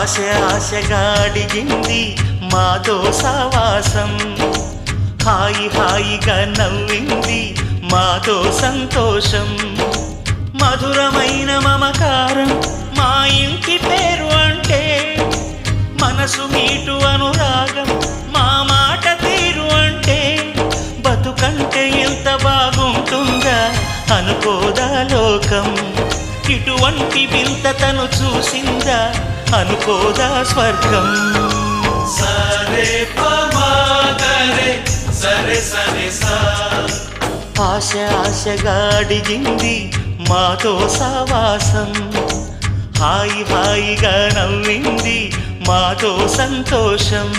ఆశ ఆశగా అడిగింది మాతో సావాసం, హాయి హాయిగా నవ్వింది మాతో సంతోషం. మధురమైన మమకారం మా ఇంటి పేరు అంటే, మనసు మీటు అనురాగం మా మాట తీరు అంటే, బతుకంటే ఎంత బాగుంటుందా అనుకోదా లోకం. ఇటువంటి వింత తను చూసిందా అనుకోదా స్వర్గం. సరే పమాగరే సరే సరే సా. ఆశ ఆశగా అడిగింది మాతో సావాసం, హాయి హాయిగా నవ్వింది మాతో సంతోషం.